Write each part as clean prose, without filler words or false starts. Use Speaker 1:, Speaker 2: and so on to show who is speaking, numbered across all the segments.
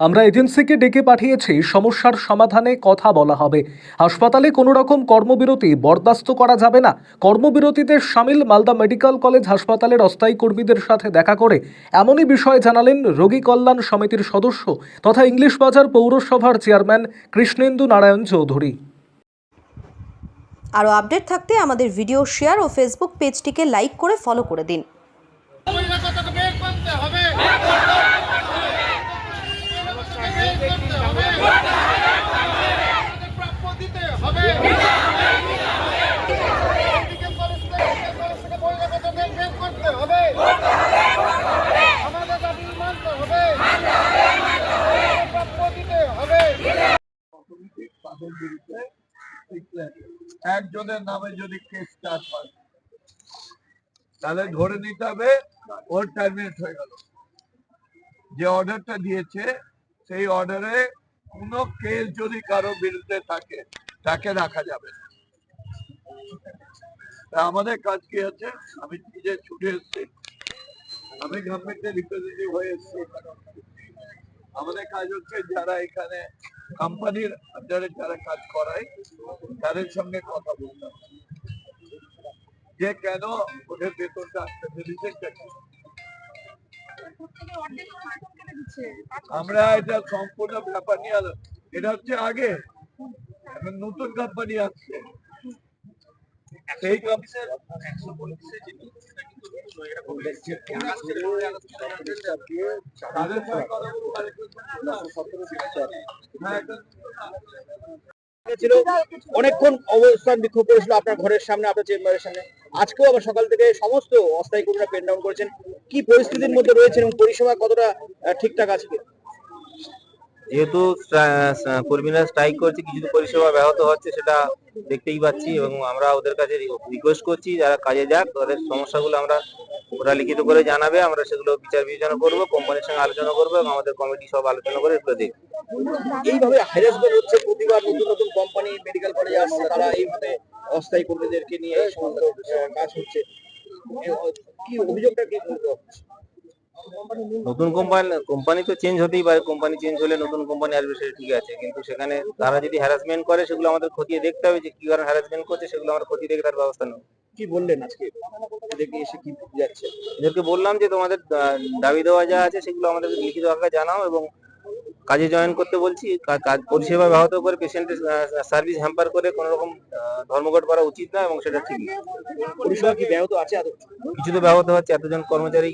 Speaker 1: আমরা এজেন্সিকে ডেকে পাঠিয়েছি, সমস্যার সমাধানে কথা বলা হবে। হাসপাতালে কোনো রকম কর্মবিরতি বরদাস্ত করা যাবে না। কর্মবিরতিতে সামিল মালদা মেডিকেল কলেজ হাসপাতালের অস্থায়ী কর্মীদের সাথে দেখা করে এমনই বিষয় জানালেন রোগী কল্যাণ সমিতির সদস্য তথা ইংলিশ বাজার পৌরসভার চেয়ারম্যান কৃষ্ণেন্দু নারায়ণ চৌধুরী।
Speaker 2: আরও আপডেট থাকতে আমাদের ভিডিও শেয়ার ও ফেসবুক পেজটিকে লাইক করে ফলো করে দিন।
Speaker 3: একজনের নামে যদি কেস স্টার্ট হয় তাহলে ধরে নিতে হবে ওর টার্মিনেট হয়ে গেল। যে অর্ডারটা দিয়েছে সেই অর্ডারে কোনো কেস যদি কারো বিরুদ্ধে থাকে তাকে রাখা যাবে না। তা আমাদের কাজ কি আছে, আমি নিজে ছুটে এসেছি, আমি গভর্নমেন্টের রিপ্রেজেন্টেটিভ হয়ে এসেছি। আমাদের কাজ হচ্ছে যারা এখানে কোম্পানির আন্ডারে যারা কাজ করায় তাদের সঙ্গে কথা বলতে হবে যে কেন ওদের বেতনটা আসতে দিচ্ছে। আমরা এটা সম্পূর্ণ ব্যাপার নিয়ে এটা হচ্ছে আগে, এখন নতুন কোম্পানি আসছে সেই
Speaker 4: ছিল অনেকক্ষণ অবস্থান বিক্ষোভ করেছিল আপনার ঘরের সামনে, আপনার চেম্বারের সামনে। আজকেও আবার সকাল থেকে সমস্ত অস্থায়ী কর্মীরা পেন ডাউন করেছেন। কি পরিস্থিতির মধ্যে রয়েছেন এবং পরিষেবা কতটা ঠিকঠাক আছে?
Speaker 5: যেহেতু কর্মীরা স্ট্রাইক করছে, কিছু পরিষেবা ব্যাহত হচ্ছে সেটা দেখতেই পাচ্ছি এবং আমরা ওদের কাছে রিকোয়েস্ট করছি যারা কাজে যাক, তাদের সমস্যাগুলো ওরা লিখিত করে জানাবে, আমরা সেগুলো বিচার বিবেচনা করবো, কোম্পানির সঙ্গে আলোচনা করবো এবং আমাদের কমিটি সব আলোচনা করে এগুলো দেখবো।
Speaker 4: এইভাবে হ্যারাসমেন্ট হচ্ছে, প্রতিবার নতুন নতুন কোম্পানি মেডিকেল কলেজে আসছে, তারা এইভাবে অস্থায়ী কর্মীদেরকে নিয়ে এই সমস্ত কাজ হচ্ছে। কি অভিযোগটা কি?
Speaker 5: নতুন কোম্পানি তো চেঞ্জ হতেই পারে, কোম্পানি চেঞ্জ হলে নতুন কোম্পানি আসবে সেটা ঠিক আছে, কিন্তু সেখানে তারা যদি হ্যারাসমেন্ট করে সেগুলো আমাদের খতিয়ে দেখতে হবে যে কি কারণে হ্যারাসমেন্ট করছে, সেগুলো আমরা খতিয়ে দেখে তার ব্যবস্থা নেব।
Speaker 4: কি বললেন আজকে এদেরকে এসে, কি যাচ্ছে?
Speaker 5: এদেরকে বললাম যে তোমাদের দাবি দেওয়া যা আছে সেগুলো আমাদের লিখিত আকারে জানাও এবং কাজে জয়েন করতে বলছি। কাজ পরিষেবা ব্যাহত করে পেশেন্টের সার্ভিস হ্যাম্পার করে কোনো রকম ধর্মঘট করা উচিত না এবং সেটা ঠিক না।
Speaker 4: পরিষেবা কি ব্যাহত আছে?
Speaker 5: কিছু তো ব্যাহত হচ্ছে, এতজন কর্মচারী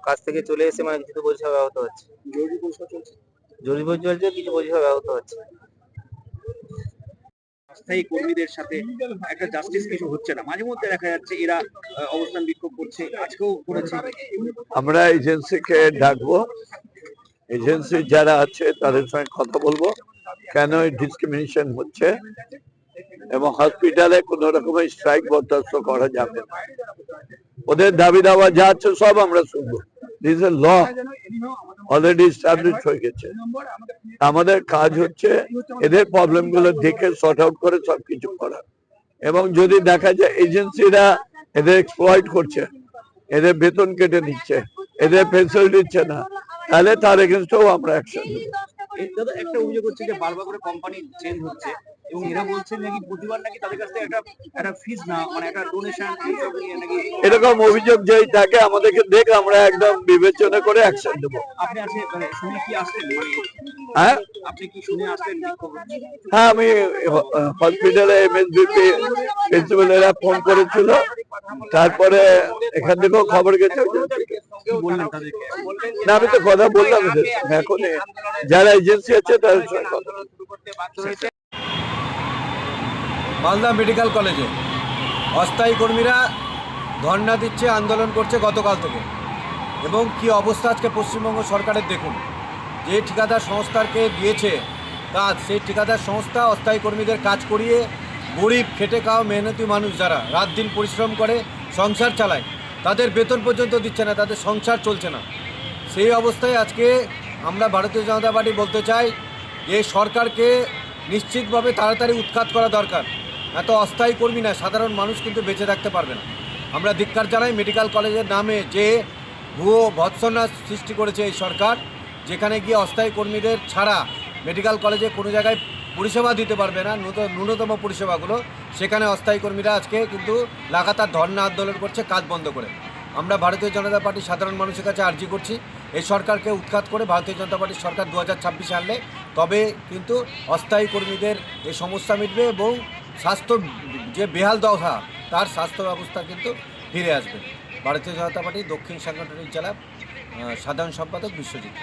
Speaker 5: কাজ থেকে চলে এসে মানে কিছু তো পরিষেবা ব্যাহত হচ্ছে।
Speaker 4: জরুরি পরিষেবা চলছে,
Speaker 5: কিছু পরিষেবা ব্যাহত হচ্ছে।
Speaker 4: অস্থায়ী কর্মীদের সাথে একটা জাস্টিস কিছু হচ্ছে না, মাঝে মধ্যে দেখা যাচ্ছে এরা অবস্থান বিক্ষোভ করছে, আজকেও করেছে।
Speaker 3: আমরা এজেন্সিকে ডাকবো, এজেন্সি যারা আছে তাদের সঙ্গে কথা বলবো কেন এই ডিসক্রিমিনেশন হচ্ছে এবং হসপিটালে কোন রকমের স্ট্রাইক বরদাস্ত করা যাবে না। ওদের দাবি দাওয়া যা আছে সব আমরা শুনবো। This a law already established হয়ে গেছে। আমাদের কাজ হচ্ছে এদের প্রবলেম গুলো দেখে সর্ট আউট করে সবকিছু করা, এবং যদি দেখা যায় এজেন্সিরা এদের এক্সপ্লয়েট করছে, এদের বেতন কেটে নিচ্ছে, এদের ফেসিলিটি দিচ্ছে না, তাহলে তার এগেনস্টেও আমরা অ্যাকশন নেব।
Speaker 4: একটা অভিযোগ হচ্ছে যে বারবার করে কোম্পানি চেঞ্জ হচ্ছে এবং এরা বলছেন নাকি প্রতিবার নাকি তাদের কাছ থেকে একটা ফিস না, মানে একটা ডোনেশন নাকি
Speaker 3: এরকম অভিযোগ যেই থাকে আমাদেরকে দেখে আমরা একদম বিবেচনা করে অ্যাকশন দেব।
Speaker 4: আপনি আছে মানে শুনে কি আসলেন?
Speaker 3: হ্যাঁ,
Speaker 4: আপনি কি শুনে আসলেন?
Speaker 3: হ্যাঁ, আমি হসপিটালে এমএসবিপি প্রিন্সিপালেরা ফোন করেছিল, তারপরে এখান থেকেও খবর গেছে।
Speaker 4: বললেন তাদেরকে?
Speaker 3: না, আমি তো কথা বললাম এখন যারা এজেন্সি আছে তাদের সঙ্গে কথা।
Speaker 6: মালদা মেডিকেল কলেজে অস্থায়ী কর্মীরা ধর্ণা দিচ্ছে, আন্দোলন করছে গতকাল থেকে, এবং কি অবস্থা আজকে পশ্চিমবঙ্গ সরকারের দেখুন। যে ঠিকাদার সংস্থাকে দিয়েছে কাজ, সেই ঠিকাদার সংস্থা অস্থায়ী কর্মীদের কাজ করিয়ে গরিব খেটে খাওয়া মেহনতি মানুষ যারা রাত দিন পরিশ্রম করে সংসার চালায়, তাদের বেতন পর্যন্ত দিচ্ছে না, তাদের সংসার চলছে না। সেই অবস্থায় আজকে আমরা ভারতীয় জনতা পার্টি বলতে চাই যে সরকারকে নিশ্চিতভাবে তাড়াতাড়ি উৎখাত করা দরকার। এত অস্থায়ী কর্মী না, সাধারণ মানুষ কিন্তু বেঁচে থাকতে পারবে না। আমরা ধিক্কার জানাই মেডিকেল কলেজের নামে যে ভুয়ো ভৎসনা সৃষ্টি করেছে এই সরকার, যেখানে গিয়ে অস্থায়ী কর্মীদের ছাড়া মেডিকেল কলেজে কোনো জায়গায় পরিষেবা দিতে পারবে না, ন্যূনতম পরিষেবাগুলো, সেখানে অস্থায়ী কর্মীরা আজকে কিন্তু লাগাতার ধর্ণা আন্দোলন করছে কাজ বন্ধ করে। আমরা ভারতীয় জনতা পার্টি সাধারণ মানুষের কাছে আর্জি করছি এই সরকারকে উৎখাত করে ভারতীয় জনতা পার্টির সরকার 2026 আনলে তবে কিন্তু অস্থায়ী কর্মীদের এই সমস্যা মিটবে এবং স্বাস্থ্য যে বেহাল দশা তার স্বাস্থ্য ব্যবস্থা কিন্তু ফিরে আসবে। ভারতীয় জনতা পার্টি দক্ষিণ সাংগঠনিক জেলা সাধারণ সম্পাদক বিশ্বজিৎ।